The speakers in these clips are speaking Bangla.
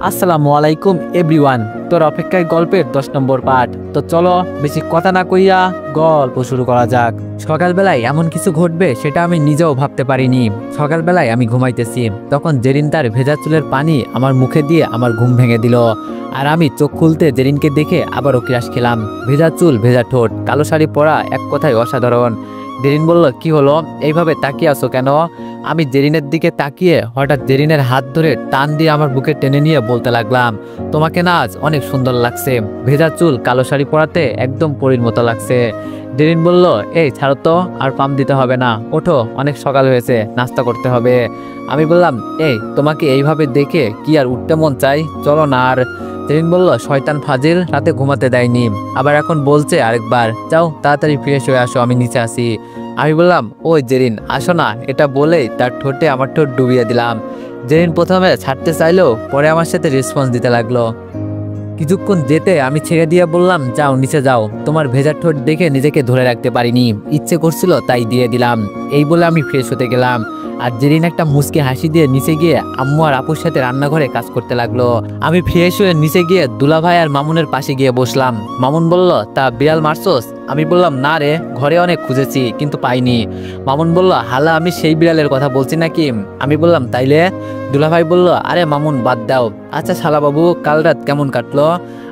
আসসালামু আলাইকুম এভরিওয়ান। তোর অপেক্ষায় গল্পের 10 নম্বর পার্ট। তো চলো বেশি কথা না কইয়া গল্প শুরু করা যাক। সকালবেলায় এমন কিছু ঘটবে সেটা আমি নিজেও ভাবতে পারিনি। সকালবেলায় আমি ঘুমাইতেছি, তখন জেরিন তার ভেজা চুলের পানি আমার মুখে দিয়ে আমার ঘুম ভেঙে দিল। আর আমি চোখ খুলতে জেরিনকে দেখে আবারও ক্রাশ খেলাম। ভেজা চুল, ভেজা ঠোঁট, কালো শাড়ি পরা, এক কথায় অসাধারণ। জেরিন বলল, কি হলো, এইভাবে তাকিয়ে আছো কেন? আমি জেরিনের দিকে তাকিয়ে হঠাৎ জেরিনের হাত ধরে টান দিয়ে আমার বুকে টেনে নিয়ে বলতে লাগলাম, তোমাকে না আজ অনেক সুন্দর লাগছে। ভেজা চুল, কালো শাড়ি পরাতে একদম পরীর মতো লাগছে। জেরিন বলল, এই ছাড়ো তো, আর পাম দিতে হবে না, ওঠো, অনেক সকাল হয়েছে, নাস্তা করতে হবে। আমি বললাম, এই তোমাকে এইভাবে দেখে কি আর উঠতে মন চাই, চলো না। আর জেরিন বলল, শয়তান ফাজিল, রাতে ঘুমাতে দেয়নি, আবার এখন বলছে আরেকবার, যাও তাড়াতাড়ি ফ্রেশ হয়ে আসো, আমি নিচে আসি। আমি বললাম, ওই জেরিন আসো না, এটা বলেই তার ঠোঁটে আমার ঠোঁট ডুবিয়ে দিলাম। জেরিন প্রথমে ছাড়তে চাইলেও পরে আমার সাথে রেসপন্স দিতে লাগলো। কিছুক্ষণ যেতে আমি ছেড়ে দিয়ে বললাম, যাও নিচে যাও, তোমার ভেজা ঠোঁট দেখে নিজেকে ধরে রাখতে পারিনি, ইচ্ছে করছিল তাই দিয়ে দিলাম। এই বলে আমি ফ্রেশ হতে গেলাম। আর জেরিন একটা মুচকি হাসি দিয়ে নিচে গিয়ে আম্মু আর আপুর সাথে রান্নাঘরে কাজ করতে লাগলো। আমি ফ্রেশ হয়ে নিচে গিয়ে দুলাভাই আর মামুনের পাশে গিয়ে বসলাম। মামুন বলল, তা বিড়াল মারছোস? আমি বললাম, না রে, ঘরে অনেক খুঁজেছি কিন্তু পাইনি। মামুন বলল, হালা আমি সেই বিড়ালের কথা বলছি নাকি? আমি বললাম, তাইলে? দুলাভাই বলল, আরে মামুন বাদ দাও। আচ্ছা শালা বাবু, কাল রাত কেমন কাটলো?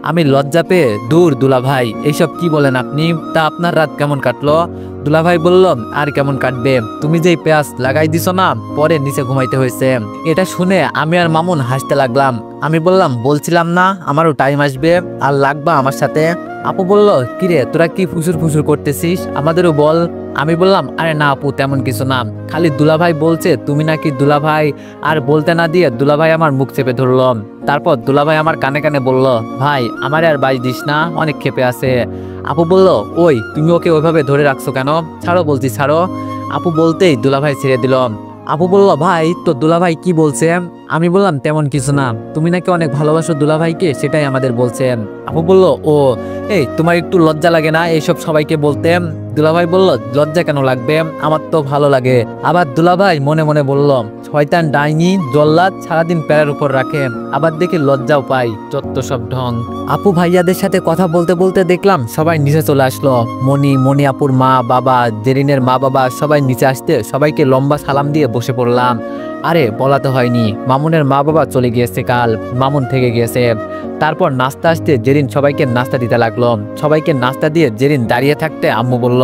আমি লজ্জা পেয়ে, দূর দুলাভাই, এইসব কি বলেন আপনি, তা আপনার রাত কেমন কাটলো? দুলাভাই বলল, আর কেমন কাটবে, তুমি যেই পেঁয়াজ লাগাই দিছো না, পরে নিচে ঘুমাইতে হয়েছে। এটা শুনে আমি আর মামুন হাসতে লাগলাম। আমি বললাম, বলছিলাম না আমারও টাইম আসবে, আর লাগবা আমার সাথে। আপু বলল, কিরে তোরা কি ফুসুর ফুসুর করতেছিস, আমাদেরও বল। আমি বললাম, আরে না আপু, তেমন কিছু না, খালি দুলাভাই বলছে তুমি নাকি দুলাভাই। আর বলতে না দিয়ে দুলাভাই আমার মুখ চেপে ধরল। তারপর দুলাভাই আমার কানে কানে বলল, ভাই আমারে আর বাইশ দিস না, অনেক ক্ষেপে আছে। আপু বলল, ওই তুমি ওকে ওইভাবে ধরে রাখছো কেন, ছাড়ো বলছি ছাড়ো। আপু বলতেই দুলাভাই ছেড়ে দিল। আপু বলল, ভাই তো দুলাভাই কি বলছে? আমি বললাম, তেমন কিছু না, তুমি নাকি অনেক ভালোবাসো দুলাভাইকে, সেটাই আমাদের বলছেন। আপু বলল, ও, এই তোমার একটু লজ্জা লাগে না এইসব সবাইকে বলতে? দুলাভাই বলল, লজ্জা কেন লাগবে, আমার তো ভালো লাগে। আবার দুলাভাই মনে মনে বলল, শয়তান ডাইনি জল্লাদ সারাদিন প্যারের উপর রাখে, আবার দেখি লজ্জাও পাই, যত সব ঢং। আপু ভাইয়াদের সাথে কথা বলতে বলতে দেখলাম সবাই নিচে চলে আসলো। মনি আপুর মা বাবা, জেরিনের মা বাবা সবাই নিচে আসতে সবাইকে লম্বা সালাম দিয়ে বসে পড়লাম। আরে বলাতে হয়নি, মামুনের মা বাবা চলে গিয়েছে কাল, মামুন থেকে গিয়েছে। তারপর নাস্তা আসতে জেরিন সবাইকে নাস্তা দিতে লাগলো। সবাইকে নাস্তা দিয়ে জেরিন দাঁড়িয়ে থাকতে আম্মু বলল,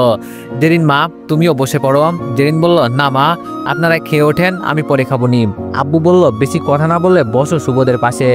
জেরিন মা তুমিও বসে পড়ো। জেরিন বলল, না মা, আপনারা খেয়ে ওঠেন, আমি পরে খাবো নি। আব্বু বলল, বেশি কথা না বললে বসো শুভদের পাশে,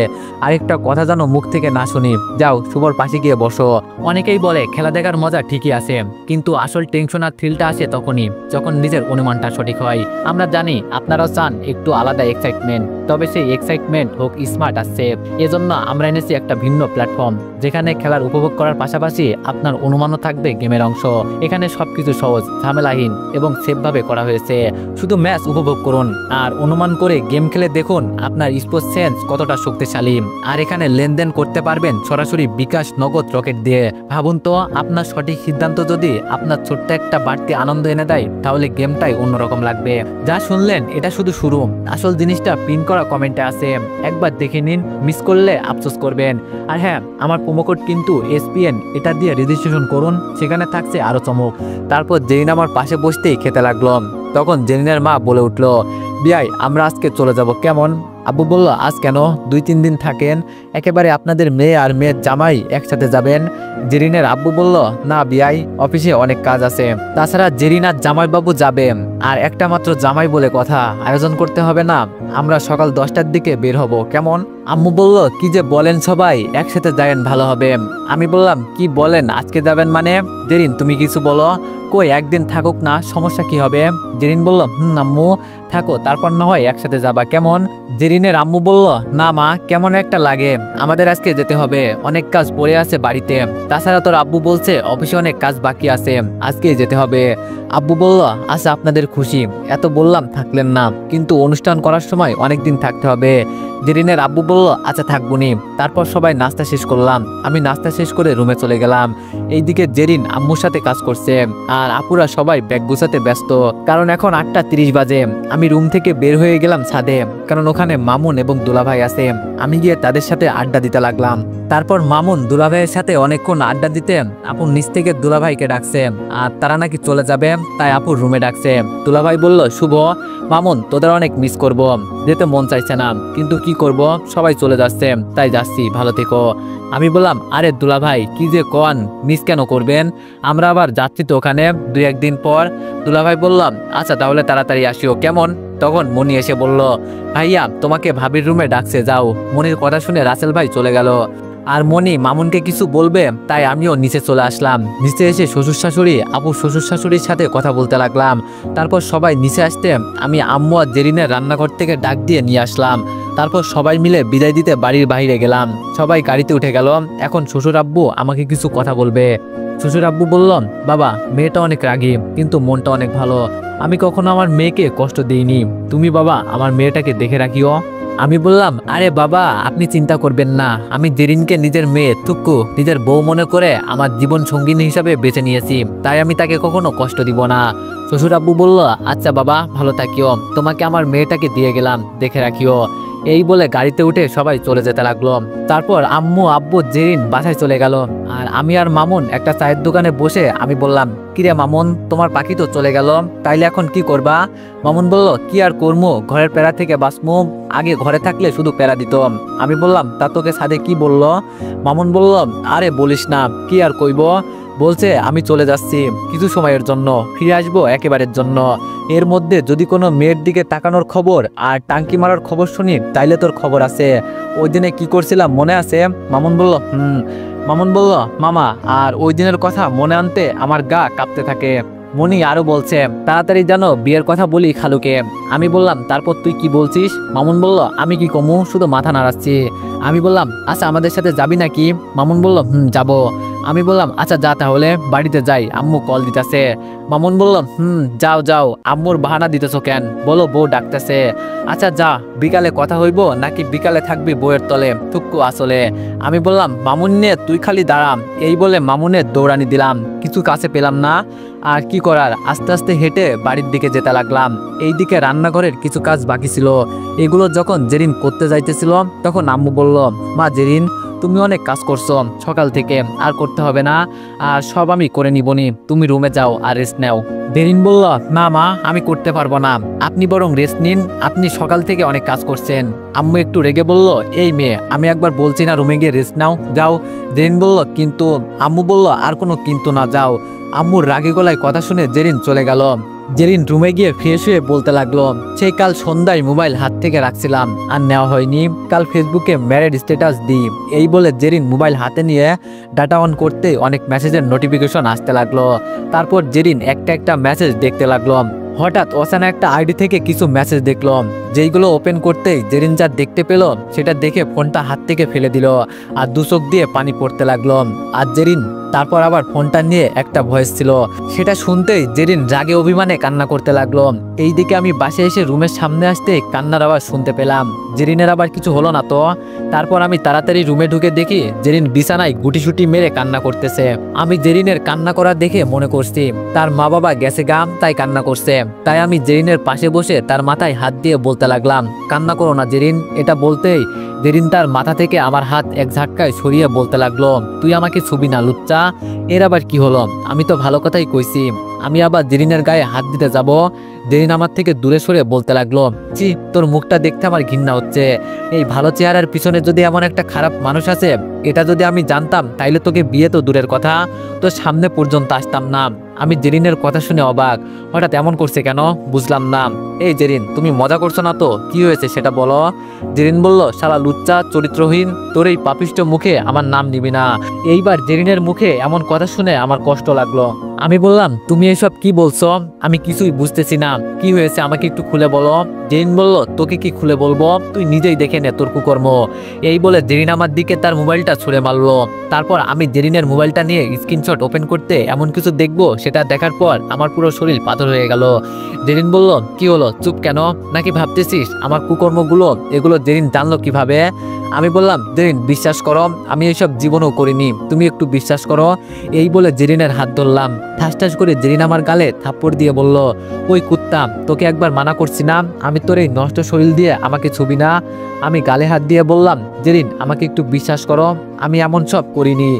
আরেকটা কথা যেন মুখ থেকে না শুনি, যাও শুভর পাশে গিয়ে বসো। অনেকেই বলে খেলা দেখার মজা ঠিকই আছে, কিন্তু আসল টেনশন আর থ্রিলটা আসে তখনই যখন নিজের অনুমানটা সঠিক হয়। আমরা জানি আপনারাও চান একটু আলাদা এক্সাইটমেন্ট, তবে সেই এক্সাইটমেন্ট হোক স্মার্ট আর সেফ। এজন্য আমরা এনেছি একটা ভিন্ন প্ল্যাটফর্ম, যেখানে খেলার উপভোগ করার পাশাপাশি আপনার অনুমানও থাকবে গেমের অংশ। এখানে সবকিছু সহজ, ঝামেলাহীন এবং সেফভাবে করা হয়েছে। শুধু ম্যাচ উপভোগ করুন আর অনুমান করে গেম খেলে দেখুন আপনার স্পোর্টস সেন্স কতটা শক্তিশালী। আর এখানে লেনদেন করতে পারবেন সরাসরি বিকাশ, নগদ, রকেট দিয়ে। ভাবুন তো, আপনার সঠিক সিদ্ধান্ত যদি আপনার ছোট্ট একটা বাড়তি আনন্দ এনে দেয়, তাহলে গেমটাই অন্যরকম লাগবে। যা শুনলেন এটা শুধু শুরু, আসল জিনিসটা পিন করা কমেন্টে আছে, একবার দেখে নিন, মিস করলে আফসোস করবেন। আর হ্যাঁ, আমার প্রোমোকোড কিন্তু SPN, এটা দিয়ে রেজিস্ট্রেশন করুন, সেখানে থাকছে আরো চমক। তারপর জেরিন আমার পাশে বসতেই খেতে লাগলো। তখন জেরিনের মা বলে উঠলো, বিয়াই আমরা আজকে চলে যাব, কেমন? আব্বু বলল, আজ কেন, 2-3 দিন থাকেন, একেবারে আপনাদের মেয়ে আর মেয়ের জামাই একসাথে যাবেন। জেরিনের আব্বু বলল, না বিয়াই, অফিসে অনেক কাজ আছে, তাছাড়া জেরিন আর জামাইবাবু যাবে, আর একটা মাত্র জামাই বলে কথা, আয়োজন করতে হবে না, আমরা সকাল 10টার দিকে বের হব, কেমন? আম্মু বলল, কি যে বলেন, সবাই একসাথে যাবেন, ভালো হবে। আমি বললাম, কি বলেন, আজকে যাবেন মানে? জেরিন তুমি কিছু বলো, কই একদিন থাকুক না, সমস্যা কি হবে? জেরিন বলল, আম্মু থাকো, তারপর না হয় একসাথে যাবা, কেমন? জেরিনের আম্মু বলল, না মা, কেমন একটা লাগে, আমাদের আজকে যেতে হবে, অনেক কাজ পড়ে আছে বাড়িতে, তাছাড়া তোর আব্বু বলছে অফিসে অনেক কাজ বাকি আছে, আজকে যেতে হবে। আব্বু বলল, আচ্ছা আপনাদের খুশি, এত বললাম থাকলেন না, কিন্তু অনুষ্ঠান করার সময় অনেক দিন থাকতে হবে। জেরিনের আব্বু বলল, আচ্ছা থাকবনি। তারপর সবাই নাস্তা শেষ করলাম, আমি নাস্তা শেষ করে রুমে চলে গেলাম। এইদিকে জেরিন আম্মুর সাথে কাজ করছে, আর আপুরা সবাই ব্যাগ গুছাতে ব্যস্ত, কারণ এখন 8:30 বাজে। আমি রুম থেকে বের হয়ে গেলাম ছাদে, কারণ ওখানে মামুন এবং দুলাভাই আছে। আমি গিয়ে তাদের সাথে আড্ডা দিতে লাগলাম। তারপর মামুন দুলাভাইয়ের সাথে অনেকক্ষণ আড্ডা দিতে আপু নিচ থেকে দুলাভাইকে ডাকছে, আর তারা নাকি চলে যাবে, তাই আপুর রুমে ডাকছে। দুলাভাই বলল, শুভ, মামুন তোদের অনেক মিস করব, যেতে মন চাইছে না, কিন্তু কি করব, সবাই চলে যাচ্ছে, তাই যাচ্ছি, ভালো থেকো। আমি বললাম, আরে দুলাভাই কি যে কন, মিস কেন করবেন, আমরা আবার যাচ্ছি তো ওখানে 2-1 দিন পর। দুলাভাই বললাম, আচ্ছা তাহলে তাড়াতাড়ি আসিও কেমন। তখন মনি এসে বলল, ভাইয়া তোমাকে ভাবির রুমে ডাকছে, যাও। মনির কথা শুনে রাসেল ভাই চলে গেল, আর মনি মামুনকে কিছু বলবে, তাই আমিও নিচে চলে আসলাম। নিচে এসে শ্বশুর শাশুড়ি আপুর শ্বশুর শাশুড়ির সাথে কথা বলতে লাগলাম। তারপর সবাই নিচে আসতে আমি আম্মু আর জেরিনের রান্নাঘর থেকে ডাক দিয়ে নিয়ে আসলাম। তারপর সবাই মিলে বিদায় দিতে বাড়ির বাইরে গেলাম। সবাই গাড়িতে উঠে গেল, এখন শ্বশুর আব্বু আমাকে কিছু কথা বলবে। শ্বশুর আব্বু বললাম, বাবা মেয়েটা অনেক রাগী, কিন্তু মনটা অনেক ভালো, আমি কখনো আমার মেয়েকে কষ্ট দিইনি, তুমি বাবা আমার মেয়েটাকে দেখে রাখিও। আমি বললাম, আরে বাবা আপনি চিন্তা করবেন না, আমি জেরিনকে নিজের মেয়ে টুকু নিজের বউ মনে করে আমার জীবন সঙ্গিনী হিসাবে বেছে নিয়েছি, তাই আমি তাকে কখনো কষ্ট দিব না। শ্বশুর আব্বু বলল, আচ্ছা বাবা ভালো থাকিও, তোমাকে আমার মেয়েটাকে দিয়ে গেলাম, দেখে রাখিও। এই বলে গাড়িতে উঠে সবাই চলে যেতে লাগলো। তারপর আম্মু আব্বু জেরিন বাসায় চলে গেল, আর আমি আর মামুন একটা চায়ের দোকানে বসে আমি বললাম, কিরে মামুন তোমার পাখি তো চলে গেল, তাইলে এখন কি করবা? মামুন বলল, কি আর করমু, ঘরের প্যারা থেকে বাঁচমু, আগে ঘরে থাকলে শুধু প্যারা দিত। আমি বললাম, তা তোকে সাদে কি বলল? মামুন বলল, আরে বলিস না, কি আর কইব, বলছে আমি চলে যাচ্ছি কিছু সময়ের জন্য, ফিরে আসবো একেবারের জন্য। এর মধ্যে যদি কোনো মেয়ের দিকে তাকানোর খবর আর টাঙ্কি মারার খবর শুনি, তাইলে তোর খবর আছে। ওই দিনে কি করছিলাম মনে আছে? মামুন বলল, মামুন বলল, মামা আর ওই দিনের কথা মনে আনতে আমার গা কাঁপতে থাকে। মনি আরো বলছে, তাড়াতাড়ি জানো বিয়ের কথা বলি খালুকে। আমি বললাম, তারপর তুই কি বলছিস? মামুন বলল, আমি কি কমু, শুধু মাথা নাড়াচ্ছি। আমি বললাম, আচ্ছা আমাদের সাথে যাবি নাকি? মামুন বলল, যাবো। আমি বললাম, আচ্ছা যা তাহলে, বাড়িতে যাই, আম্মু কল দিতেছে। মামুন বলল, যাও যাও, আম্মুর বাহানা দিতেছ কেন, বলো বউ ডাকতেছে। আচ্ছা যা, বিকালে কথা হইব নাকি বিকালে থাকবি বউয়ের তলে টুকু আসলে। আমি বললাম, মামুন নিয়ে তুই খালি দাঁড়াম। এই বলে মামুনের দৌড়ানি দিলাম, কিছু কাছে পেলাম না, আর কি করার, আস্তে আস্তে হেঁটে বাড়ির দিকে যেতে লাগলাম। এইদিকে রান্নাঘরের কিছু কাজ বাকি ছিল, এগুলো যখন জেরিন করতে যাইতেছিল তখন আম্মু বলল, মা জেরিন তুমি অনেক কাজ করছো সকাল থেকে, আর করতে হবে না, আর সব আমি করে নিবনি, তুমি রুমে যাও আর রেস্ট নাও। জেরিন বলল, না মা আমি করতে পারবো না, আপনি বরং রেস্ট নিন, আপনি সকাল থেকে অনেক কাজ করছেন। আম্মু একটু রেগে বলল, এই মেয়ে আমি একবার বলছি না রুমে গিয়ে রেস্ট নাও, যাও। জেরিন বলল, কিন্তু। আম্মু বলল, আর কোনো কিন্তু না, যাও। আম্মুর রাগে গলায় কথা শুনে জেরিন চলে গেল। জেরিন রুমে গিয়ে ফ্রেশ হয়ে বলতে লাগলো, সেই কাল সন্ধ্যায় মোবাইল হাত থেকে রাখছিলাম আর নেওয়া হয়নি, কাল ফেসবুকে ম্যারেড স্ট্যাটাস দিই। এই বলে জেরিন মোবাইল হাতে নিয়ে ডাটা অন করতে অনেক মেসেজের নোটিফিকেশন আসতে লাগলো। তারপর জেরিন একটা একটা মেসেজ দেখতে লাগলো। হঠাৎ অচেনা একটা আইডি থেকে কিছু মেসেজ দেখলো, যেইগুলো ওপেন করতেই জেরিন যা দেখতে পেল সেটা দেখে ফোনটা হাত থেকে ফেলে দিল, আর দু চোখ দিয়ে পানি পড়তে লাগলো। আর জেরিন তারপর আবার ফোনটা নিয়ে একটা ভয়েস ছিল, সেটা শুনতেই জেরিন রাগে অভিমানে কান্না করতে লাগলো। এইদিকে আমি বাসে এসে রুমের সামনে আসতে কান্নার আওয়াজ শুনতে পেলাম। জেরিনের আবার কিছু হলো না তো? তারপর আমি তাড়াতাড়ি রুমে ঢুকে দেখি জেরিন বিছানায় গুটিসুটি মেরে কান্না করতেছে। আমি জেরিনের কান্না করা দেখে মনে করছি তার মা বাবা গেছে গাম, তাই কান্না করছে। তাই আমি জেরিনের পাশে বসে তার মাথায় হাত দিয়ে বলতে লাগলাম, কান্না করো না জেরিন। এটা বলতেই জেরিন তার মাথা থেকে আমার হাত এক ঝাটকায় সরিয়ে বলতে লাগলো, তুই আমাকে ছুবি না লুচ্চা। এর আবার কি হলো? আমি তো ভালো কথাই কইছি। আমি আবার জেরিনের গায়ে হাত দিতে যাব, জেরিন আমার থেকে দূরে সরে বলতে লাগলো, ছি তোর মুখটা দেখতে আমার ঘৃণা হচ্ছে। এই ভালো চেহারার পিছনে যদি এমন একটা খারাপ মানুষ আছে, এটা যদি আমি জানতাম তাইলে তোকে বিয়ে তো দূরের কথা, তোর সামনে পর্যন্ত আসতাম না। আমি জেরিনের কথা শুনে অবাক, হঠাৎ এমন করছে কেন বুঝলাম না। এই জেরিন তুমি মজা করছো না তো? কি হয়েছে সেটা বলো। জেরিন বলল, শালা লুচ্চা চরিত্রহীন, তোর এই পাপিষ্ট মুখে আমার নাম নিবি না। এইবার জেরিনের মুখে এমন কথা শুনে আমার কষ্ট লাগলো। আমি বললাম, তুমি এসব কি বলছো? আমি কিছুই বুঝতেছি না, কি হয়েছে আমাকে একটু খুলে বলো। জেরিন বলল, তোকে কি খুলে বলবো, তুই নিজেই দেখে নে তোর কুকর্ম। এই বলে জেরিন আমার দিকে তার মোবাইলটা ছুঁড়ে মারলো। তারপর আমি জেরিনের মোবাইলটা নিয়ে স্ক্রিনশট ওপেন করতে এমন কিছু দেখবো সেটা দেখার পর আমার পুরো শরীর পাথর হয়ে গেল। জেরিন বলল, কি হলো, চুপ কেন? নাকি ভাবতেছিস আমার কুকর্মগুলো এগুলো জেরিন জানলো কিভাবে? আমি বললাম, জেরিন বিশ্বাস করো, আমি এইসব জীবনও করিনি, তুমি একটু বিশ্বাস করো। এই বলে জেরিনের হাত ধরলাম। ঠাস ঠাস করে জেরিন আমার গালে থাপ্পড় দিয়ে বলল, ওই কুত্তা, তোকে একবার মানা করছি না, আমি তোর এই নষ্ট শরীর দিয়ে আমাকে ছবি না। আমি গালে হাত দিয়ে বললাম, জেরিন আমাকে একটু বিশ্বাস করো, আমি এমন সব করিনি।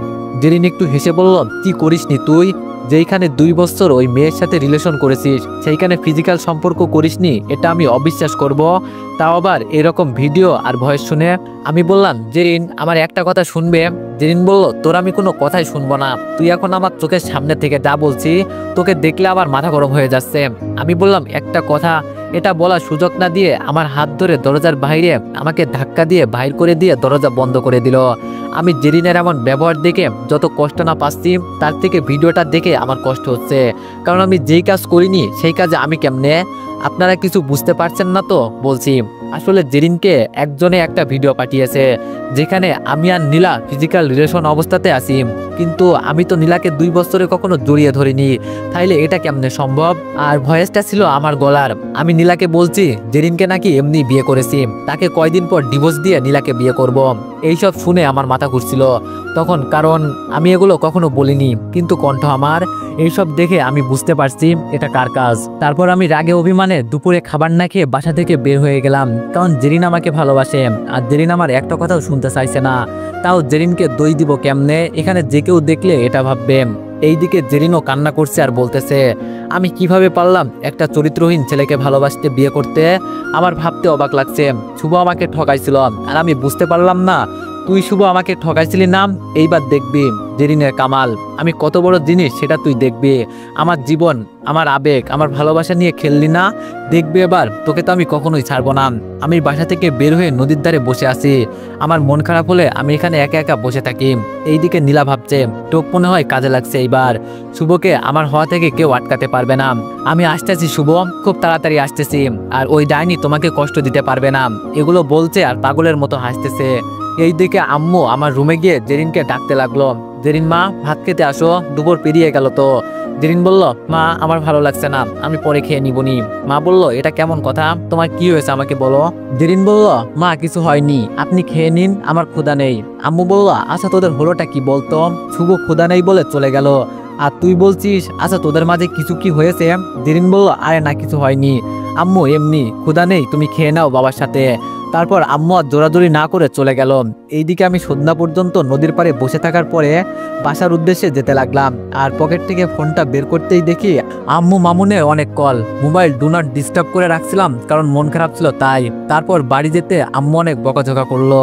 জেরিন একটু হেসে বলল, কি করিসনি তুই? যেইখানে 2 বছর ওই মেয়ের সাথে রিলেশন করেছিস সেইখানে ফিজিক্যাল সম্পর্ক করিসনি, এটা আমি অবিশ্বাস করব? তাও আবার এরকম ভিডিও আর ভয়েস শুনে? আমি বললাম, জেরিন আমার একটা কথা শুনবে? জেরিন বলল, তোর আমি কোনো কথাই শুনবো না, তুই এখন আমার চোখের সামনে থেকে যা বলছি, তোকে দেখলে আবার মাথা গরম হয়ে যাচ্ছে। আমি বললাম, একটা কথা। এটা বলার সুযোগ না দিয়ে আমার হাত ধরে দরজার বাইরে আমাকে ধাক্কা দিয়ে বাইর করে দিয়ে দরজা বন্ধ করে দিল। আমি জেরিনের এমন ব্যবহার দেখে যত কষ্ট না পাচ্ছি, তার থেকে ভিডিওটা দেখে আমার কষ্ট হচ্ছে। কারণ আমি যেই কাজ করিনি সেই কাজে আমি কেমনে? আপনারা কিছু বুঝতে পারছেন না তো বলছি। আসলে জেরিনকে একজনে একটা ভিডিও পাঠিয়েছে যেখানে আমি আর নীলা ফিজিক্যাল রিলেশন অবস্থাতে আছি, কিন্তু আমি তো নীলাকে 2 বছরে কখনো জড়িয়ে ধরিনি, তাইলে এটা কেমনে সম্ভব? আর ভয়েসটা ছিল আমার গলার। আমি নীলাকে বলছি জেরিনকে নাকি এমনি বিয়ে করেছি, তাকে কয়দিন পর ডিভোর্স দিয়ে নীলাকে বিয়ে করব। এইসব শুনে আমার মাথা ঘুরছিল তখন, কারণ আমি এগুলো কখনো বলিনি, কিন্তু কণ্ঠ আমার। এইসব দেখে আমি বুঝতে পারছি এটা কার কাজ। তারপর আমি রাগে অভিমানে দুপুরে খাবার না খেয়ে বাসা থেকে বের হয়ে গেলাম, কারণ জেরিন আমাকে ভালোবাসে আর জেরিন আমার একটা কথাও শুনতে চাইছে না। তাও জেরিনকে দই দিব কেমনে? এখানে যে কেউ দেখলে এটা ভাববে। এইদিকে জেরিনও কান্না করছে আর বলতেছে, আমি কিভাবে পারলাম একটা চরিত্রহীন ছেলেকে ভালোবাসতে, বিয়ে করতে? আমার ভাবতে অবাক লাগছে। শুভ আমাকে ঠকাইছিল আর আমি বুঝতে পারলাম না। তুই শুভ আমাকে ঠকাইছিলি না? এইবার দেখবি জেরিনের কামাল। আমি কত বড় জিনিস সেটা তুই দেখবি। আমার জীবন, আমার আবেগ, আমার ভালোবাসা নিয়ে খেললি না? দেখবি এবার তোকে তো আমি কখনোই ছাড়বো না। আমি বাসা থেকে বের হয়ে নদীর ধারে বসে আছি। আমার মন খারাপ হলে আমি এখানে একা একা বসে থাকি। এইদিকে নীলা ভাবছে, টোপ মনে হয় কাজে লাগছে এইবার। শুভকে আমার হওয়া থেকে কেউ আটকাতে পারবে না। আমি আসতেছি শুভ, খুব তাড়াতাড়ি আসতেছি। আর ওই ডাইনি তোমাকে কষ্ট দিতে পারবে না। এগুলো বলছে আর পাগলের মতো হাসতেছে। এইদিকে আম্মু আমার রুমে গিয়ে জেরিনকে ডাকতে লাগলো, জেরিন মা, ভাত খেতে আসো, দুপুর পেরিয়ে গেল তো। জেরিন বলল, মা আমার ভালো লাগছে না, আমি পরে খেয়ে নিবনি। মা বলল, এটা কেমন কথা, তোমার কি হয়েছে আমাকে বলো। জেরিন বলল, মা কিছু হয়নি, আপনি খেয়ে নিন, আমার ক্ষুধা নেই। আম্মু বলল, আচ্ছা তোদের হলোটা কি বলতো? শুভ ক্ষুধা নেই বলে চলে গেল, আর তুই বলছিস আচ্ছা তোদের মাঝে কিছু কি হয়েছে? জেরিন বলল, আরে না কিছু হয়নি আম্মু, এমনি ক্ষুধা নেই, তুমি খেয়ে নাও বাবার সাথে। তারপর আম্মু আর জোরাজোরি না করে চলে গেল। এইদিকে আমি সন্ধ্যা পর্যন্ত নদীর পাড়ে বসে থাকার পরে বাসার উদ্দেশ্যে যেতে লাগলাম। আর পকেট থেকে ফোনটা বের করতেই দেখি আম্মু মামুনে অনেক call. Mobile do not disturb করে রাখছিলাম কারণ মন খারাপ ছিল তাই। তারপর বাড়ি যেতে আম্মু অনেক বকাঝকা করলো।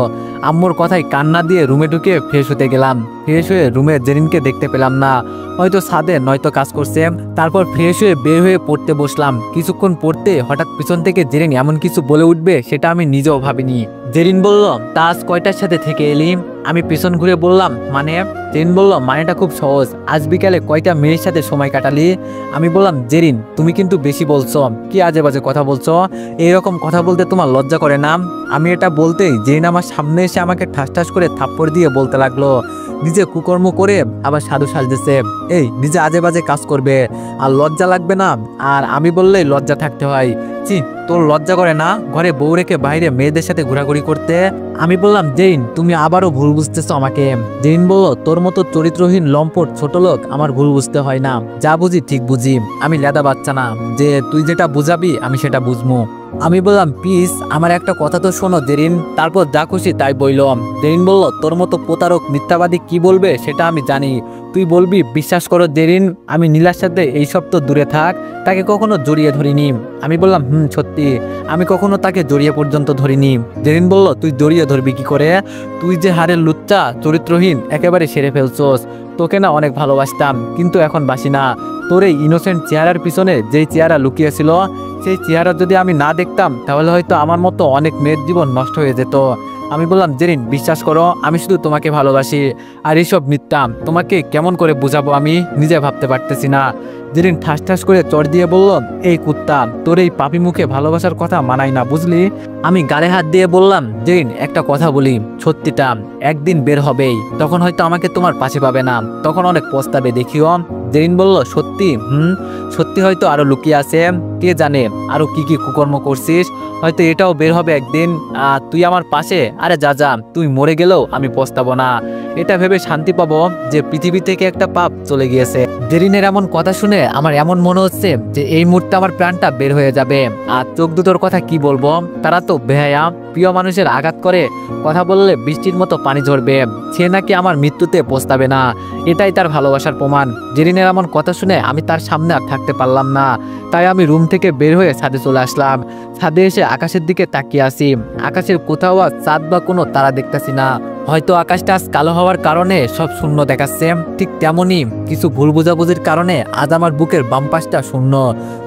আম্মুর কথায় কান্না দিয়ে রুমে ঢুকে ফ্রেশ হতে গেলাম। ফ্রেশ হয়ে রুমে জেরিনকে দেখতে পেলাম না, হয়তো ছাদে নয়তো কাজ করছে। তারপর ফ্রেশ হয়ে বের হয়ে পড়তে বসলাম। কিছুক্ষণ পড়তে হঠাৎ পিছন থেকে জেরিন এমন কিছু বলে উঠবে সেটা আমি নিজেও ভাবিনি। জেরিন বলল, তা আজ কয়টার সাথে থেকে এলি? আমি পিছন ঘুরে বললাম, মানে? জেরিন বলল, মানেটা খুব সহজ, আজ বিকালে কয়টা মেয়ের সাথে সময় কাটালি? আমি বললাম, জেরিন তুমি কিন্তু বেশি বলছো, কি আজে বাজে কথা বলছো, এইরকম কথা বলতে তোমার লজ্জা করে না? আমি এটা বলতেই জেরিন আমার সামনে এসে আমাকে ঠাস ঠাস করে থাপ্পড় দিয়ে বলতে লাগলো, নিজে কুকর্ম করে আবার সাধু সাজতেছে, এই নিজে আজে বাজে কাজ করবে আর লজ্জা লাগবে না? আর আমি বললেই লজ্জা থাকতে হয়। চি, তোর লজ্জা করে না ঘরে বউ রেখে বাইরে মেয়েদের সাথে ঘোরাঘুরি করতে? আমি বললাম, জেরিন তুমি আবারও ভুল বুঝতেছো আমাকে। জেরিন বলল, তোর মতো চরিত্রহীন লম্পট ছোট লোক আমার ভুল বুঝতে হয় না, যা বুঝি ঠিক বুঝি, আমি লেদা বাচ্চা না যে তুই যেটা বুঝাবি আমি সেটা বুঝবো। আমি বললাম, প্লিজ আমার একটা কথা তো শোনো জেরিন, তারপর যা খুশি তাই বললাম। জেরিন বলল, তোর মতো প্রতারক মিথ্যাবাদী কি বলবে সেটা আমি জানি, তুই বলবি বিশ্বাস করো জেরিন, আমি নীলার সাথে এইসব তো দূরে থাক, তাকে কখনো জড়িয়ে ধরিনি। আমি বললাম, সত্যি আমি কখনো তাকে জড়িয়ে পর্যন্ত ধরিনি। জেরিন বলল, তুই জড়িয়ে ধরবি কি করে? তুই যে হারের লুচ্চা চরিত্রহীন একেবারে সেরে ফেলছোস। তোকে না অনেক ভালোবাসতাম কিন্তু এখন বাসি না। তোর এই ইনোসেন্ট চেহারার পিছনে যেই চেহারা লুকিয়েছিল সেই চেহারা যদি আমি না দেখতাম তাহলে হয়তো আমার মতো অনেক মেয়ের জীবন নষ্ট হয়ে যেত। আমি বললাম, জেরিন বিশ্বাস করো, আমি শুধু তোমাকে ভালোবাসি, আর এইসব মিথ্যা তোমাকে কেমন করে বুঝাবো আমি নিজে ভাবতে পারতেছি না। জেরিন ঠাস ঠাস করে চড় দিয়ে বলল, এই কুত্তা, তোর এই পাপি মুখে ভালোবাসার কথা মানাই না, বুঝলি? আমি গালে হাত দিয়ে বললাম, জেরিন একটা কথা বলি, সত্যিটা একদিন বের হবেই, তখন হয়তো আমাকে তোমার পাশে পাবে না, তখন অনেক পস্তাবে দেখিও। জেরিন বলল, সত্যি? সত্যি হয়তো আরো লুকিয়ে আছে, কে জানে আরো কি কি কুকর্ম করছিস, হয়তো এটাও বের হবে একদিন। তুই আমার পাশে, আরে যা যা, তুই মরে গেলেও আমি পস্তাবো না, এটা ভেবে শান্তি পাবো যে পৃথিবী থেকে একটা পাপ চলে গিয়েছে। জেরিনের এমন কথা শুনে আমার এমন মনে হচ্ছে যে এই মুহূর্তে আমার প্রাণটা বের হয়ে যাবে। আর চোখ দুটোর কথা কি বলবো, তারা তো বেহায়া, প্রিয় মানুষের আঘাত করে কথা বললে বৃষ্টির মতো পানি ঝরবে, সে নাকি আমার মৃত্যুতে পস্তাবে না, এটাই তার ভালোবাসার প্রমাণ। জেরিনের এমন কথা শুনে আমি তার সামনে আর থাকতে পারলাম না, তাই আমি রুম থেকে বের হয়ে ছাদে চলে আসলাম। ছাদে এসে আকাশের দিকে তাকিয়ে আসি, আকাশের কোথাও আর চাঁদ বা কোনো তারা দেখতেছি না। হয়তো আকাশটা আজ কালো হওয়ার কারণে সব শূন্য দেখাচ্ছে, ঠিক তেমনই কিছু ভুল বোঝাবুঝির কারণে আজ আমার বুকের বাম পাশটা শূন্য।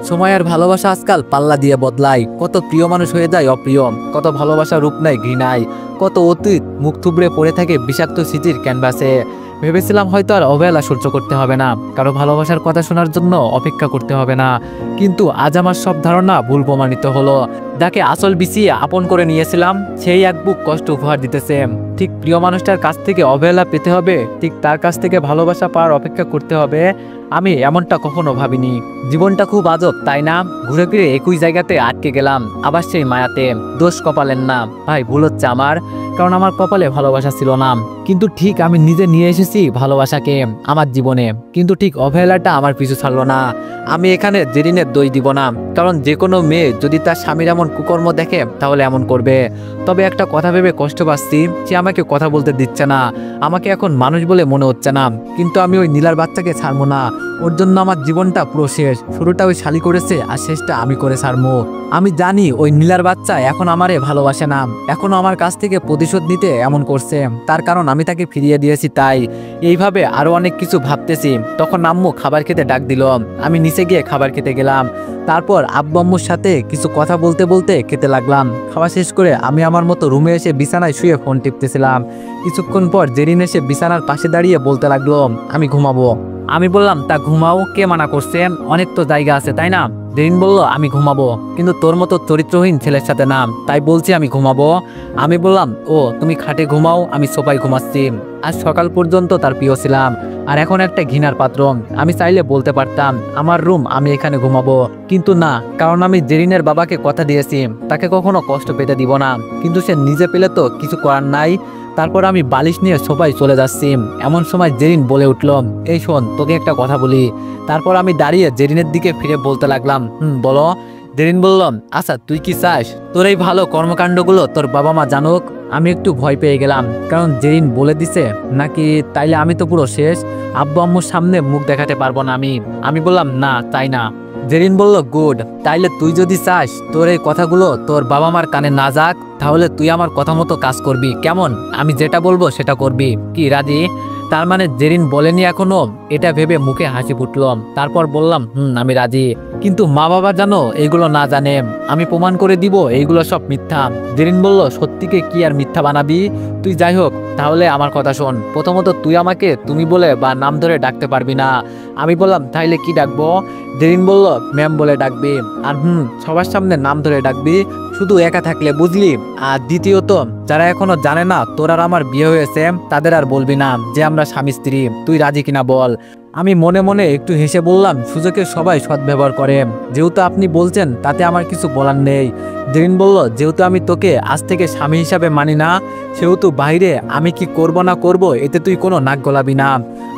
সময় আর ভালোবাসা আজকাল পাল্লা দিয়ে বদলায়, কত প্রিয় মানুষ হয়ে যায় অপ্রিয়, কত ভালোবাসা রূপ নেয় ঘৃণায়, কত অতীত মুখ থুবড়ে পড়ে থাকে বিষাক্ত স্মৃতির ক্যানভাসে। ভেবেছিলাম হয়তো আর অবহেলা সহ্য করতে হবে না, কারো ভালোবাসার কথা শোনার জন্য অপেক্ষা করতে হবে না, কিন্তু আজ আমার সব ধারণা ভুল প্রমাণিত হলো। যাকে আসল বিছিয়ে আপন করে নিয়েছিলাম, সেই এক বুক কষ্ট উপহার দিতেছে। ঠিক প্রিয় মানুষটার কাছ থেকে অবহেলা পেতে হবে, ঠিক তার কাছ থেকে ভালোবাসা পাওয়ার অপেক্ষা করতে হবে, আমি এমনটা কখনো ভাবিনি। জীবনটা খুব আজব, তাই না? ঘুরে ফিরে একই জায়গাতে আটকে গেলাম, আবার সেই মায়াতে। দোষ কপালের না ভাই, ভুল হচ্ছে আমার, কারণ আমার কপালে ভালোবাসা ছিল না। কিন্তু ঠিক আমি নিজে নিয়ে এসেছি ভালোবাসাকে আমার জীবনে, কিন্তু ঠিক অবহেলাটা আমার পিছু ছাড়লো না। আমি এখানে জেরিনের দোষ দিব না, কারণ যে কোনো মেয়ে যদি তার স্বামীর এমন কুকর্ম দেখে তাহলে এমন করবে। তবে একটা কথা ভেবে কষ্ট পাচ্ছি, সে আমাকে কথা বলতে দিচ্ছে না, আমাকে এখন মানুষ বলে মনে হচ্ছে না, কিন্তু আমি ওই নীলার বাচ্চাকে ছাড়বো না। ওর জন্য আমার জীবনটা পুরো শেষ। শুরুটা ওই শালি করেছে, আর শেষটা আমি করে ছাড়বো। আমি জানি ওই নীলার বাচ্চা এখন আমারে ভালোবাসে না, এখনো আমার কাছ থেকে প্রতিশোধ নিতে এমন করছে, তার কারণ আমি তাকে ফিরিয়ে দিয়েছি। তাই এইভাবে আরো অনেক কিছু ভাবতেছি। তখন আম্মু খাবার খেতে ডাক দিল, আমি নিচে গিয়ে খাবার খেতে গেলাম। তারপর আব্বু আম্মুর সাথে কিছু কথা বলতে বলতে খেতে লাগলাম। খাওয়া শেষ করে আমি আমার মতো রুমে এসে বিছানায় শুয়ে ফোন টিপতেছিলাম। কিছুক্ষণ পর জেরিন এসে বিছানার পাশে দাঁড়িয়ে বলতে লাগলো, আমি ঘুমাবো। আমি বললাম, তা ঘুমাও, কে মানা করছে, অনেক তো জায়গা আছে, তাই না? জেরিন বলল, আমি ঘুমাবো, কিন্তু তোর মতো চরিত্রহীন ছেলের সাথে না, তাই বলছি আমি ঘুমাবো। আমি বললাম, ও তুমি খাটে ঘুমাও, আমি সোফায় ঘুমাচ্ছি। আজ সকাল পর্যন্ত তার প্রিয় ছিলাম, আর এখন একটা ঘৃণার পাত্র। আমি চাইলে বলতে পারতাম আমার রুম, আমি এখানে ঘুমাবো, কিন্তু না, কারণ আমি জেরিনের বাবাকে কথা দিয়েছি তাকে কখনো কষ্ট পেতে দিব না, কিন্তু সে নিজে পেলে তো কিছু করার নাই। তারপর আমি বালিশ নিয়ে সোফায় চলে যাচ্ছি, এমন সময় জেরিন বলে উঠল, এই শোন, তোকে একটা কথা বলি। তারপর আমি দাঁড়িয়ে জেরিনের দিকে ফিরে বলতে লাগলাম, বলো। জেরিন বলল, আচ্ছা তুই কি চাস তোর এই ভালো কর্মকাণ্ডগুলো তোর বাবা মা জানুক? আমি একটু ভয় পেয়ে গেলাম, কারণ জেরিন বলে দিছে নাকি, তাইলে আমি তো পুরো শেষ, আব্বু আম্মুর সামনে মুখ দেখাতে পারবো না আমি বললাম, না তাই না। জেরিন বলল, গুড, তাইলে তুই যদি চাস তোর এই কথাগুলো তোর বাবা মার কানে না যাক, তাহলে তুই আমার কথা মতো কাজ করবি, কেমন? আমি যেটা বলবো সেটা করবি, কি রাজি? তার মানে জেরিন বলেনি এখনো, এটা ভেবে মুখে হাসি ফুটল। তারপর বললাম, আমি রাজি, কিন্তু মা বাবা জানো এইগুলো না জানে, আমি প্রমাণ করে দিব এইগুলো সব মিথ্যা। জেরিন বলল, সত্যিকে কি আর মিথ্যা বানাবি তুই? যাই হোক, তাহলে আমার কথা শোন। প্রথমত তুই আমাকে তুমি বলে বা নাম ধরে ডাকতে পারবি না। আমি বললাম, তাইলে কি ডাকবো? জেরিন বলল, ম্যাম বলে ডাকবি, আর সবার সামনে নাম ধরে ডাকবি, শুধু একা থাকলে, বুঝলি? আর দ্বিতীয়ত, যারা এখনো জানে না তোর আর আমার বিয়ে হয়েছে, তাদের আর বলবি না যে আমরা স্বামী স্ত্রী, তুই রাজি কিনা বল। আমি মনে মনে একটু হেসে বললাম, সুযোগে সবাই সদ্ব্যবহার করে, যেহেতু আপনি বলছেন তাতে আমার কিছু বলার নেই। জেরিন বলল, যেহেতু আমি তোকে আজ থেকে স্বামী হিসাবে মানি না, সেহেতু বাইরে আমি কি করব না করব এতে তুই কোনো নাক গলাবি না,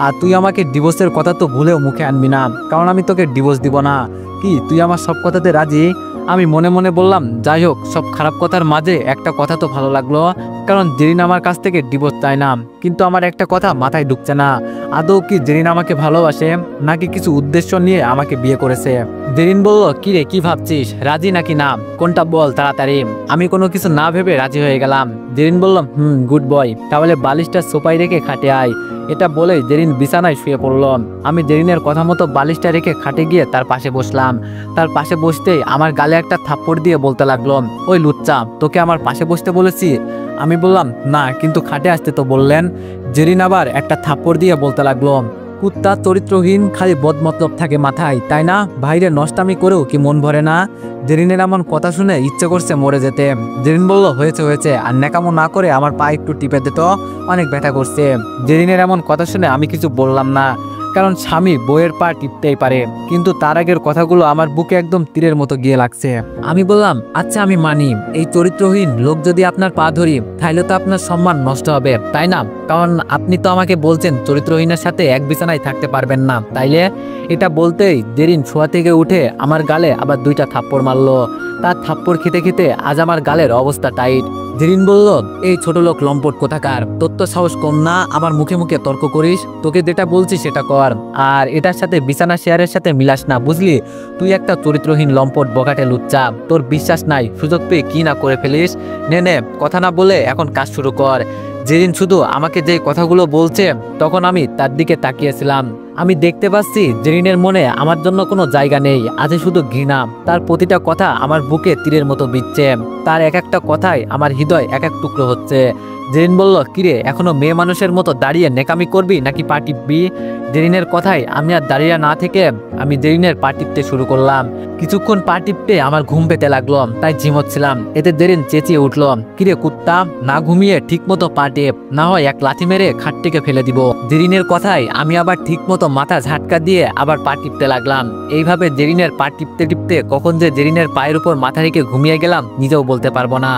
আর তুই আমাকে ডিভোর্সের কথা তো ভুলেও মুখে আনবি না, কারণ আমি তোকে ডিভোর্স দিব না। কি তুই আমার সব কথাতে রাজি? আমি মনে মনে বললাম, যাই হোক, সব খারাপ কথার মাঝে একটা কথা তো ভালো লাগলো, কারণ জেরিন আমার কাছ থেকে ডিভোর্স চায় না, কিন্তু আমার একটা কথা মাথায় ঢুকছে না, আদৌ কি জেরিন আমাকে ভালোবাসে নাকি কিছু উদ্দেশ্য নিয়ে আমাকে বিয়ে করেছে? জেরিন বলল, কি রে, কি ভাবছিস, রাজি নাকি না, কোনটা বল তাড়াতাড়ি। আমি কোনো কিছু না ভেবে রাজি হয়ে গেলাম। জেরিন বলল, গুড বয়, তাহলে বালিশটা সোফায় রেখে খাটে আয়। এটা বলেই জেরিন বিছানায় শুয়ে পড়ল। আমি জেরিনের কথা মতো বালিশটা রেখে খাটে গিয়ে তার পাশে বসলাম। তার পাশে বসতেই আমার গালে গালে একটা থাপ্পড় দিয়ে বলতে লাগলো, ওই লুচ্চা, তোকে আমার পাশে বসতে বলেছি। আমি বললাম না, কিন্তু খাটে আসতে তো বললেন। জেরিন আবার একটা থাপ্পড় দিয়ে বলতে লাগলো, কুত্তা চরিত্রহীন, খালি বদমতলব থাকে মাথায়, তাই না? বাইরে নষ্টামি করেও কি মন ভরে না? জেরিনের এমন কথা শুনে ইচ্ছে করছে মরে যেতে। জেরিন বলল, হয়েছে হয়েছে, আর ন্যাকামো না করে আমার পা একটু টিপে দিত, অনেক ব্যথা করছে। জেরিনের এমন কথা শুনে আমি কিছু বললাম না, কারণ স্বামী বইয়ের পা টিপতেই পারে, কিন্তু তার আগের কথাগুলো আমার বুকে একদম তীরের মতো গিয়ে লাগছে। আমি বললাম, আচ্ছা আমি মানি, এই চরিত্রহীন লোক যদি আপনার পা ধরি তাহলে তো আপনার সম্মান নষ্ট হবে, তাই না? কারণ আপনি তো আমাকে বলছেন চরিত্রহীনের সাথে এক বিছানায় থাকতে পারবেন না, তাইলে? এটা বলতেই জেরিন শোয়া থেকে উঠে আমার গালে আবার 2টা থাপ্পড় মারলো। তার থাপ্পড় খেতে খেতে আজ আমার গালের অবস্থা টাইট। জেরিন বলল, এই ছোট লোক লম্পট কোথাকার, তোর তো সাহস কম না আমার মুখে মুখে তর্ক করিস? তোকে যেটা বলছি সেটা কর, আর এটার সাথে বিছানা শেয়ারের সাথে মিলাস না, বুঝলি? তুই একটা চরিত্রহীন লম্পট বগাটে লুচ্চা, তোর বিশ্বাস নাই, সুযোগ পেয়ে কি না করে ফেলিস। নে কথা না বলে এখন কাজ শুরু কর। জেরিন শুধু আমাকে যে কথাগুলো বলছে তখন আমি তার দিকে তাকিয়েছিলাম। আমি দেখতে পাচ্ছি জেরিনের মনে আমার জন্য কোনো জায়গা নেই, আছে শুধু ঘৃণা। তার প্রতিটা কথা আমার বুকে তীরের মতো বিচ্ছে, তার এক একটা কথায় আমার হৃদয় এক এক টুকরো হচ্ছে। জেরিন বলল, কিরে, এখনো মেয়ে মানুষের মতো দাঁড়িয়ে নেকামি করবি নাকি পা টিপবি? জেরিনের কথায় আমি আর দাঁড়িয়ে না থেকে আমি জেরিনের পা টিপতে শুরু করলাম। কিছুক্ষণ পা টিপতে আমার ঘুম পেতে লাগলো, তাই ঝিমোচ্ছিলাম। এতে জেরিন চেঁচিয়ে উঠলো, কিরে কুত্তা, না ঘুমিয়ে ঠিক মতো পা টেপ, না হয় এক লাথি মেরে খাট থেকে ফেলে দিব। জেরিনের কথায় আমি আবার ঠিক মতো মাথা ঝাটকা দিয়ে আবার পা টিপতে লাগলাম। এইভাবে জেরিনের পা টিপতে টিপতে কখন যে জেরিনের পায়ের উপর মাথা রেখে ঘুমিয়ে গেলাম নিজেও বলতে পারবো না।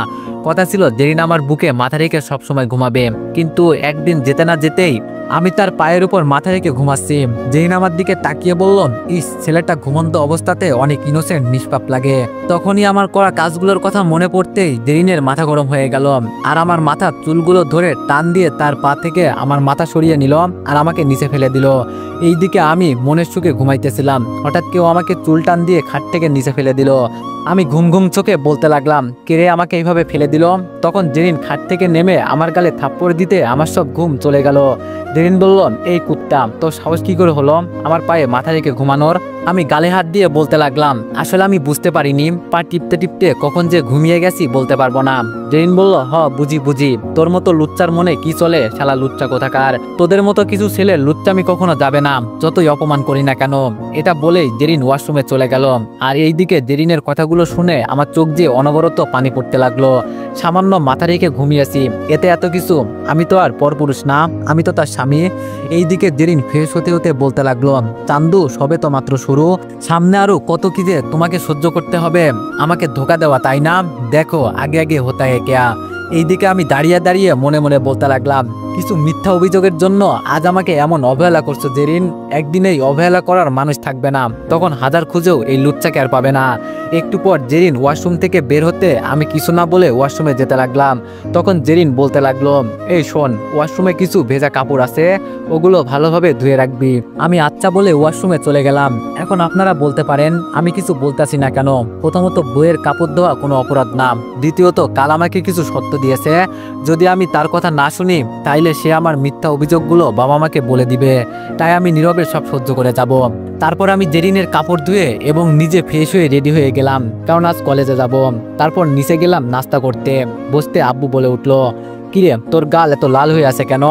কথা ছিল জেরিন আমার বুকে মাথা রেখে সবসময় ঘুমাবে, কিন্তু একদিন যেতে না যেতেই আমি তার পায়ের উপর মাথা রেখে ঘুমাচ্ছি। জেরিন আমার দিকে তাকিয়ে বলল, ইস, ছেলেটা ঘুমন্ত অবস্থাতে অনেক ইনোসেন্ট, নিষ্পাপ লাগে। তখনই আমার করা কাজগুলোর কথা মনে পড়তেই জেরিনের মাথা গরম হয়ে গেল, আর আমার মাথা চুলগুলো ধরে টান দিয়ে তার পা থেকে আমার মাথা সরিয়ে নিল আর আমাকে নিচে ফেলে দিল। এইদিকে আমি মনের সুখে ঘুমাইতেছিলাম, হঠাৎ কেউ আমাকে চুল টান দিয়ে খাট থেকে নিচে ফেলে দিল। আমি ঘুম ঘুম চোখে বলতে লাগলাম, কে আমাকে এইভাবে ফেলে দিল? তখন জেরিন খাট থেকে নেমে আমার গালে থাপ্পড় দিতে আমার সব ঘুম চলে গেল। জেরিন বলল, এই কুত্তা, তোর সাহস কি করে হলো আমার পায়ে মাথা রেখে ঘুমানোর? আমি গালে হাত দিয়ে বলতে লাগলাম, আসলে আমি বুঝতে পারিনি, পা টিপতে টিপতে কখন যে ঘুমিয়ে গেছি বলতে পারবো না। জেরিন বলল, বুঝি, তোর মতো লুচ্চার মনে কি চলে, শালা লুচ্চা কোথাকার। তোদের মতো কিছু ছেলে লুচ্চামি কখনো যাবে না, যতই অপমান করি না কেন। এটা বলেই জেরিন ওয়াশরুমে চলে গেল। আর এইদিকে জেরিনের কথাগুলো শুনে আমার চোখ দিয়ে অনবরত পানি পড়তে লাগলো। সামান্য মাথা রেখে ঘুমিয়েছি, এতে এত কিছু? আমি তো আর পরপুরুষ না, আমি তো তার স্বামী। এইদিকে জেরিন ফ্রেশ হতে হতে বলতে লাগলো, চান্দু, সবে তো মাত্র শুরু, সামনে আরো কত কি যে তোমাকে সহ্য করতে হবে। আমাকে ধোকা দেওয়া, তাই না? দেখো আগে আগে হতা হ্যায় ক্যা। এইদিকে আমি দাঁড়িয়ে দাঁড়িয়ে মনে মনে বলতে লাগলাম, কিছু মিথ্যা অভিযোগের জন্য আজ আমাকে এমন অবহেলা করছো জেরিন। একদিনেই অবহেলা করার মানুষ থাকবে না, তখন হাজার খুঁজেও এই লুচ্চাকে আর পাবে না। একটু পর জেরিন ওয়াশরুম থেকে বের হতে আমি কিছু না বলে ওয়াশরুমে যেতে লাগলাম। তখন জেরিন বলতে লাগলো, এই শোন, ওয়াশরুমে কিছু ভেজা কাপড় আছে, ওগুলো ভালোভাবে ধুয়ে রাখবি। আমি আচ্ছা বলে ওয়াশরুমে চলে গেলাম। এখন আপনারা বলতে পারেন আমি কিছু বলতেছি না কেন? প্রথমত, বইয়ের কাপড় ধোয়া কোনো অপরাধ না। দ্বিতীয়ত, কাল আমাকে কিছু সত্য দিয়েছে, যদি আমি তার কথা না শুনি তাইলে সে আমার মিথ্যা অভিযোগগুলো বাবা মাকে বলে দিবে, তাই আমি নীরবে সব সহ্য করে যাব। তারপর আমি জেরিনের কাপড় ধুয়ে এবং নিজে ফ্রেশ হয়ে রেডি হয়ে গেলাম, কারণ আজ কলেজে যাব। তারপর নিচে গেলাম নাস্তা করতে। বসতে আব্বু বলে উঠলো, কিরে, তোর গাল এত লাল হয়ে আছে কেন?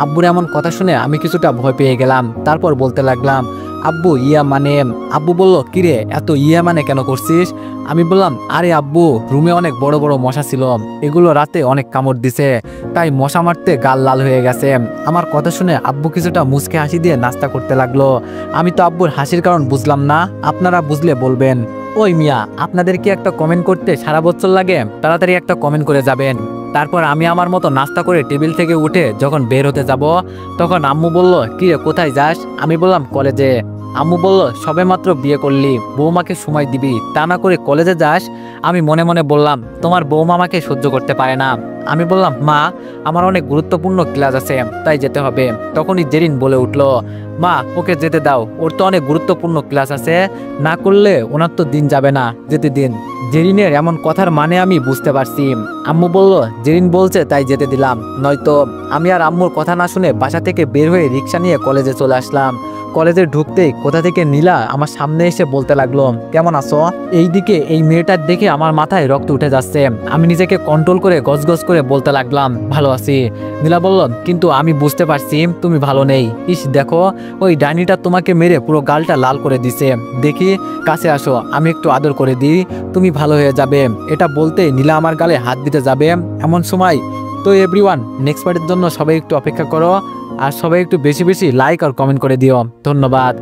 আব্বুর এমন কথা শুনে আমি কিছুটা ভয় পেয়ে গেলাম। তারপর বলতে লাগলাম, আব্বু, মানে। আব্বু বলল, কিরে, এত মানে কেন করছিস? আমি বললাম, আরে আব্বু, রুমে অনেক বড় বড় মশা ছিল, এগুলো রাতে অনেক কামড় দিছে, তাই মশা মারতে গাল লাল হয়ে গেছে। আমার কথা শুনে আব্বু কিছুটা মুচকে হাসি দিয়ে নাস্তা করতে লাগলো। আমি তো আব্বুর হাসির কারণ বুঝলাম না, আপনারা বুঝলে বলবেন। ওই মিয়া, আপনাদের কি একটা কমেন্ট করতে সারা বছর লাগে? তাড়াতাড়ি একটা কমেন্ট করে যাবেন। তারপর আমি আমার মতো নাস্তা করে টেবিল থেকে উঠে যখন বের হতে যাব, তখন আম্মু বলল, কিরে, কোথায় যাস? আমি বললাম, কলেজে। আম্মু বলল, সবে মাত্র বিয়ে করলি, বৌমাকে সময় দিবি, তা না করে কলেজে যাস? আমি মনে মনে বললাম, তোমার বৌমা আমাকে সহ্য করতে পারে না। আমি বললাম, মা, আমার অনেক গুরুত্বপূর্ণ ক্লাস আছে, তাই যেতে হবে। তখনই জেরিন বলে উঠলো, মা, ওকে যেতে দাও, ওর তো অনেক গুরুত্বপূর্ণ ক্লাস আছে, না করলে ওনার তো দিন যাবে না, যেতে দিন। জেরিনের এমন কথার মানে আমি বুঝতে পারছি। আম্মু বলল, জেরিন বলছে তাই যেতে দিলাম, নয়তো। আমি আর আম্মুর কথা না শুনে বাসা থেকে বের হয়ে রিক্সা নিয়ে কলেজে চলে আসলাম। কলেজে ঢুকতেই কোথা থেকে নীলা আমার সামনে এসে বলতে লাগলো, কেমন আছো? এইদিকে এই মেয়েটার দেখে আমার মাথায় রক্ত উঠে যাচ্ছে। আমি নিজেকে কন্ট্রোল করে গজগজ করে বলতে লাগলাম, ভালো আছি। নীলা বলল, কিন্তু আমি বুঝতে পারছি তুমি ভালো নেই। ইস দেখো, ওই ডাইনিটা তোমাকে মেরে পুরো গালটা লাল করে দিছে। দেখি কাছে আসো, আমি একটু আদর করে দিই, তুমি ভালো হয়ে যাবে। এটা বলতে নীলা আমার গালে হাত দিতে যাবে এমন সময়। তো এভরিওয়ান, নেক্সট পার্টের জন্য সবাই একটু অপেক্ষা করো, আর সবাই একটু বেশি বেশি লাইক আর কমেন্ট করে দিও। ধন্যবাদ।